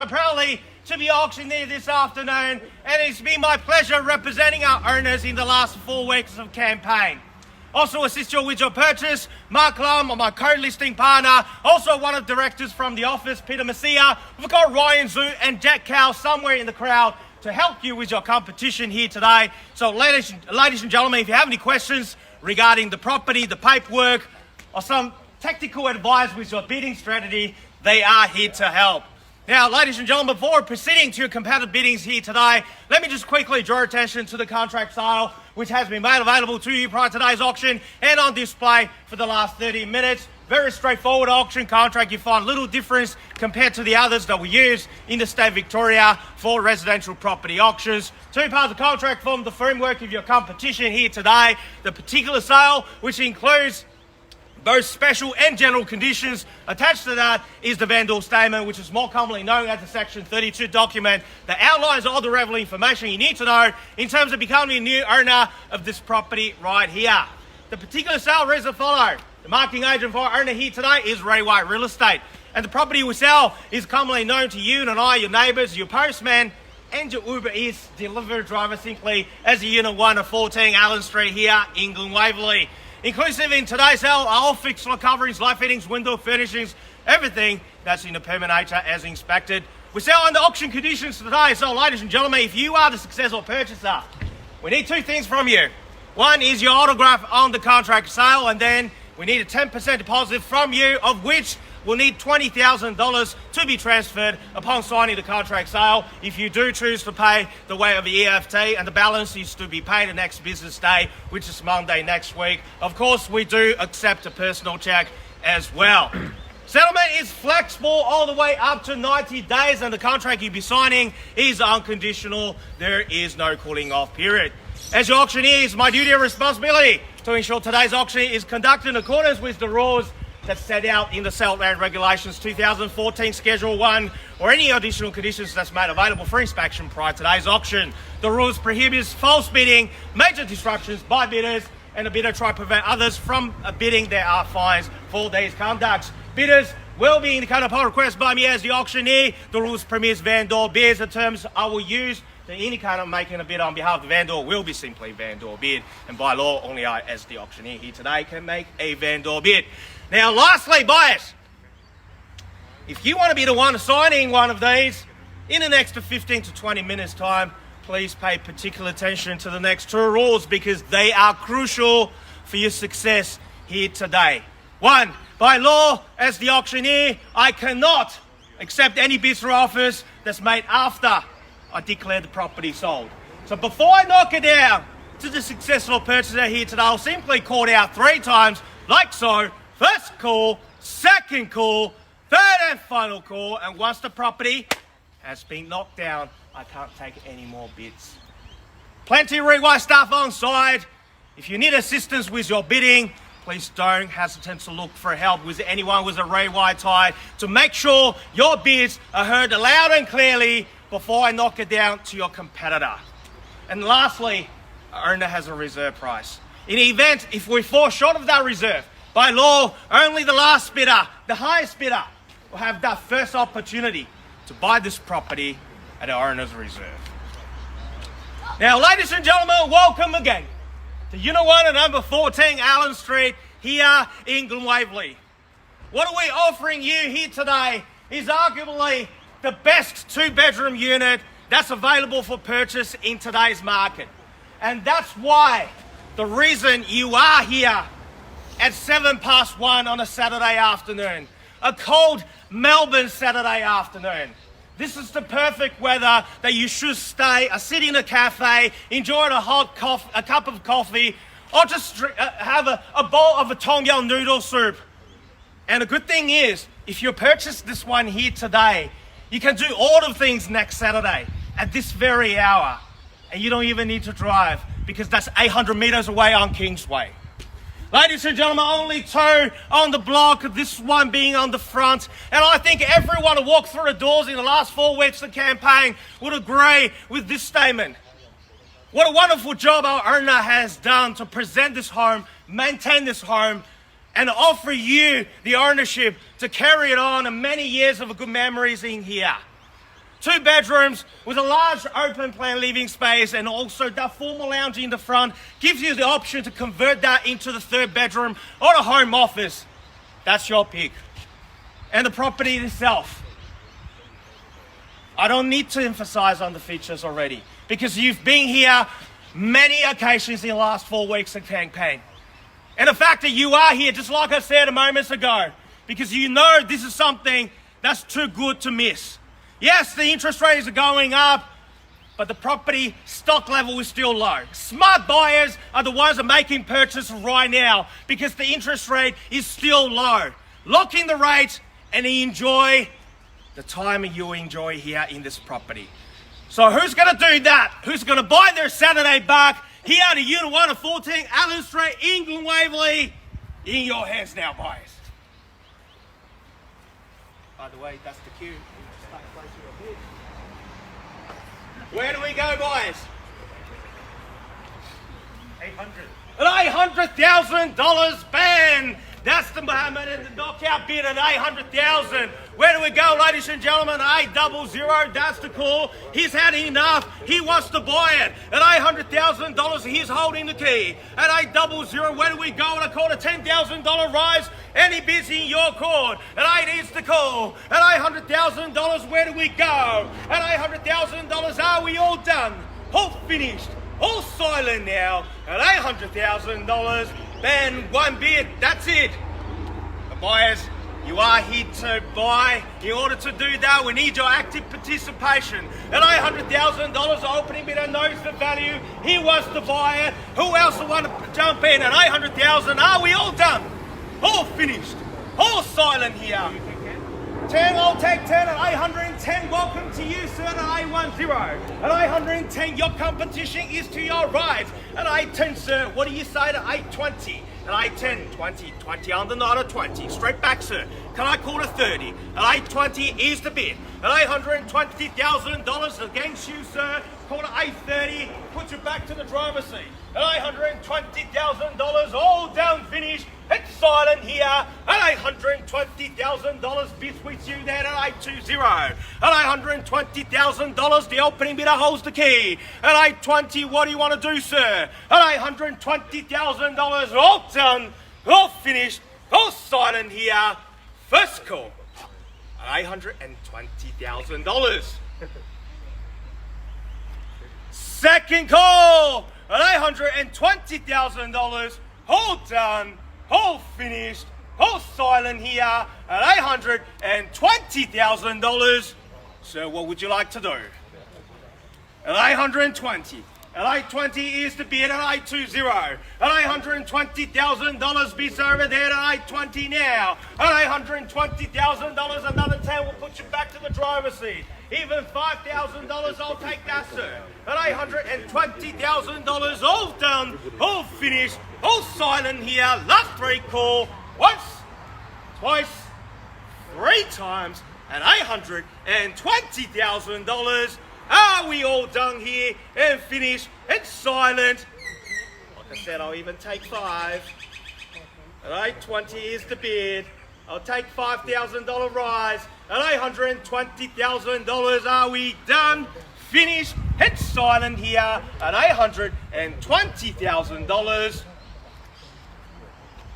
proudly to be auctioneer this afternoon, and it's been my pleasure representing our owners in the last 4 weeks of campaign. Also assist you with your purchase, Marc Lum, my co-listing partner, also one of the directors from the office, Peter Messia. We've got Ryan Zhu and Jack Cow somewhere in the crowd to help you with your competition here today. So ladies and gentlemen, if you have any questions regarding the property, the paperwork, or some technical advice with your bidding strategy, they are here to help. Now, ladies and gentlemen, before proceeding to your competitive biddings here today, let me just quickly draw attention to the contract sale, which has been made available to you prior to today's auction and on display for the last 30 minutes. Very straightforward auction contract. You find little difference compared to the others that we use in the state of Victoria for residential property auctions. 2 parts of contract form the framework of your competition here today. The particular sale, which includes both special and general conditions. Attached to that is the vendor statement, which is more commonly known as the Section 32 document that outlines all the relevant information you need to know in terms of becoming a new owner of this property right here. The particular sale reads as follows. The marketing agent for our owner here today is Ray White Real Estate, and the property we sell is commonly known to you and I, your neighbours, your postman, and your Uber Eats delivery driver simply as a Unit 1 of 14 Allen Street here in Glen Waverley. Inclusive in today's sale are all fixed floor coverings, light fittings, window furnishings, everything that's in the permanent nature as inspected. We sell under auction conditions today, so ladies and gentlemen, if you are the successful purchaser, we need 2 things from you. One is your autograph on the contract sale, and then we need a 10% deposit from you, of which we'll need $20,000 to be transferred upon signing the contract sale if you do choose to pay the way of the EFT, and the balance is to be paid the next business day, which is Monday next week. Of course, we do accept a personal check as well. Settlement is flexible all the way up to 90 days, and the contract you'll be signing is unconditional. There is no cooling off period. As your auctioneer, it's my duty and responsibility to ensure today's auction is conducted in accordance with the rules that's set out in the Sale Land Regulations 2014 Schedule 1, or any additional conditions that's made available for inspection prior to today's auction. The rules prohibit false bidding, major disruptions by bidders, and a bidder try to prevent others from bidding. There are fines for these conducts. Bidders will be indicated upon request by me as the auctioneer. The rules permits vendor bids. The terms I will use to indicate I'm making a bid on behalf of the vendor will be simply vendor bid, and by law, only I, as the auctioneer here today, can make a vendor bid. Now, lastly, buyers, if you want to be the one signing one of these in the next 15 to 20 minutes time, please pay particular attention to the next 2 rules, because they are crucial for your success here today. 1, by law, as the auctioneer, I cannot accept any bids or offers that's made after I declare the property sold. So before I knock it down to the successful purchaser here today, I'll simply call it out 3 times, like so. First call, second call, third and final call, and once the property has been knocked down, I can't take any more bids. Plenty of Ray White staff on side. If you need assistance with your bidding, please don't hesitate to look for help with anyone with a Ray White tie to make sure your bids are heard loud and clearly before I knock it down to your competitor. And lastly, our owner has a reserve price. In the event if we fall short of that reserve, by law, only the last bidder, the highest bidder, will have that first opportunity to buy this property at our owner's reserve. Now, ladies and gentlemen, welcome again to Unit 1 at number 14 Allen Street here in Glen Waverley. What are we offering you here today is arguably the best 2-bedroom unit that's available for purchase in today's market. And that's why the reason you are here at 1:07 on a Saturday afternoon, a cold Melbourne Saturday afternoon. This is the perfect weather that you should stay, sit in a cafe, enjoy a cup of coffee, or just have a bowl of a tom yum noodle soup. And the good thing is, if you purchase this one here today, you can do all the things next Saturday at this very hour, and you don't even need to drive, because that's 800 meters away on Kingsway. Ladies and gentlemen, only 2 on the block, this one being on the front. And I think everyone who walked through the doors in the last 4 weeks of the campaign would agree with this statement. What a wonderful job our owner has done to present this home, maintain this home, and offer you the ownership to carry it on and many years of good memories in here. 2 bedrooms with a large open plan living space, and also the formal lounge in the front gives you the option to convert that into the 3rd bedroom or a home office. That's your pick. And the property itself, I don't need to emphasize on the features already, because you've been here many occasions in the last 4 weeks of campaign. And the fact that you are here, just like I said a moment ago, because you know this is something that's too good to miss. Yes, the interest rates are going up, but the property stock level is still low. Smart buyers are the ones that are making purchases right now because the interest rate is still low. Lock in the rate and enjoy the time you enjoy here in this property. So who's going to do that? Who's going to buy their Saturday back here at Unit 1 of 14 Allen Street in Glen Waverley? In your hands now, buyers. By the way, that's the queue. Where do we go, boys? 800. $800,000 ban. That's the Muhammad and the knockout bid at 800,000. Where do we go, ladies and gentlemen? 800. That's the call. He's had enough. He wants to buy it at $800,000. He's holding the key at 800. Where do we go? And I call a $10,000 rise. Any bids in your court at 8 is the call. At $800,000, where do we go? At $800,000, are we all done? All finished. All silent now. At $800,000. Then 1 bid, that's it. But buyers, you are here to buy. In order to do that, we need your active participation. At $800,000, opening bidder knows the value. He wants to buy it. Who else will want to jump in at $800,000? Are we all done? All finished. All silent here. 10, I'll take 10 at 810. Welcome to you, sir, at 810. At 810, your competition is to your right. At 810, sir, what do you say to 820? At 810, 20, 20 on the knot at 20. Straight back, sir. Can I call it 30? At 820 is the bid. At $820,000 against you, sir. Call it 830. Put you back to the driver's seat. At $820,000, all down, finished. It's silent here. At $820,000, bids with you there at 820. At $820,000, the opening bidder holds the key. At 820, what do you want to do, sir? At $820,000, all done, all finished, all silent here. First call. At $820,000. Second call. At $820,000, all done, all finished, all silent here at $820,000. So what would you like to do? At 820. At 820 is the bid at 820. At $820,000 bids over there at 820 now. At $820,000, another 10 will put you back to the driver's seat. Even $5,000, I'll take that, sir. At $820,000, all done, all finished, all silent here. Last 3 call. Once, twice, 3 times at $820,000. Are we all done here and finished and silent? Like I said, I'll even take 5. At 820 is the bid. I'll take $5,000 rise. At $820,000, are we done? Finished and silent here at $820,000.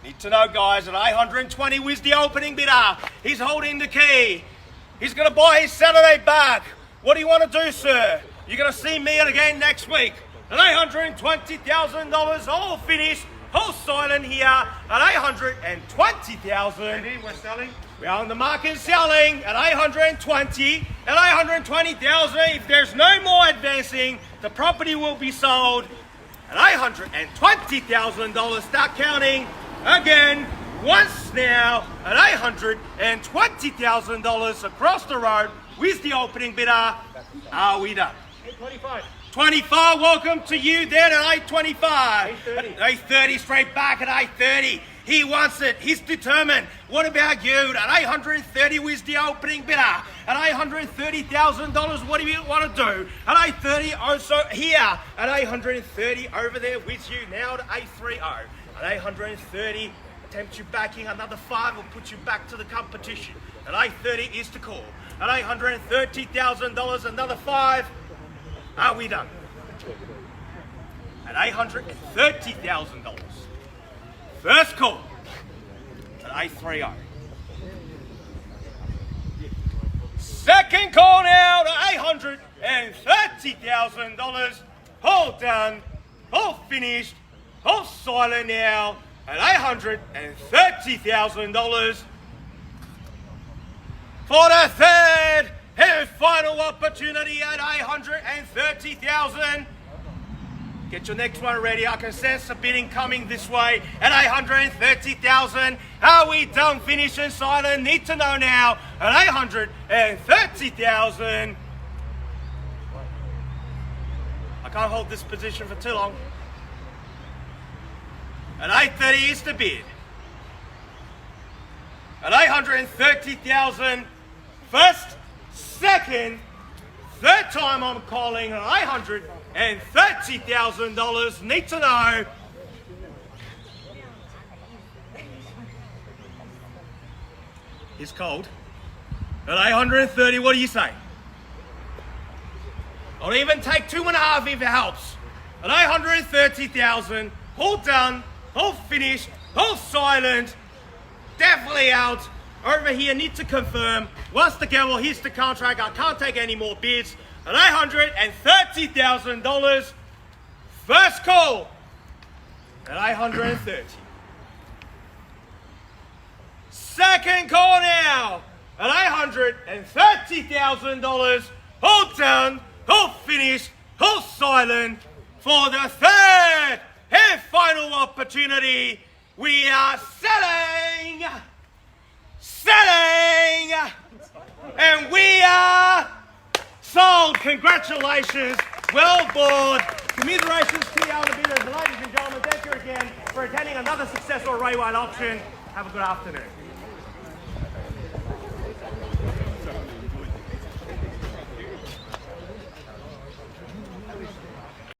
Need to know, guys, at 820 with the opening bidder. He's holding the key. He's going to buy his Saturday back. What do you want to do, sir? You're going to see me again next week. At $820,000, all finished, all silent here at $820,000. We're selling. We are on the market selling at 820. At 820,000, if there's no more advancing, the property will be sold at $820,000. Start counting again once now at $820,000 across the road with the opening bidder. Are we done? 825. 25, welcome to you there at 825. 830. 830, straight back at 830. He wants it. He's determined. What about you? At 830 with the opening bidder. At $830,000, what do you want to do? At 830, also here. At 830, over there with you now at 830. At 830, attempt you backing another 5 will put you back to the competition. At 830 is the call. at $830,000. Another 5. Are we done? At $830,000. First call at 830. Second call now to $830,000. All done, all finished, all silent now at $830,000. For the third and final opportunity at $830,000. Get your next one ready. I can sense a bidding coming this way at $830,000. Are we done, finished and silent? Need to know now at $830,000. I can't hold this position for too long. At $830 is the bid. At $830,000. First, second, third time I'm calling at $830,000. Need to know. It's cold. At $830, what do you say? I'll even take 2.5 if it helps. At $830,000, all done, all finished, all silent, definitely out. Over here, need to confirm. Once the gavel hits the contract, I can't take any more bids. At $830,000, first call at $830. Second call now at $830,000. All done, all finished, all silent. For the third and final opportunity, we are selling, and we are sold. Congratulations, well bought. Commiserations to the other bidders. Ladies and gentlemen, thank you again for attending another successful railway auction. Have a good afternoon.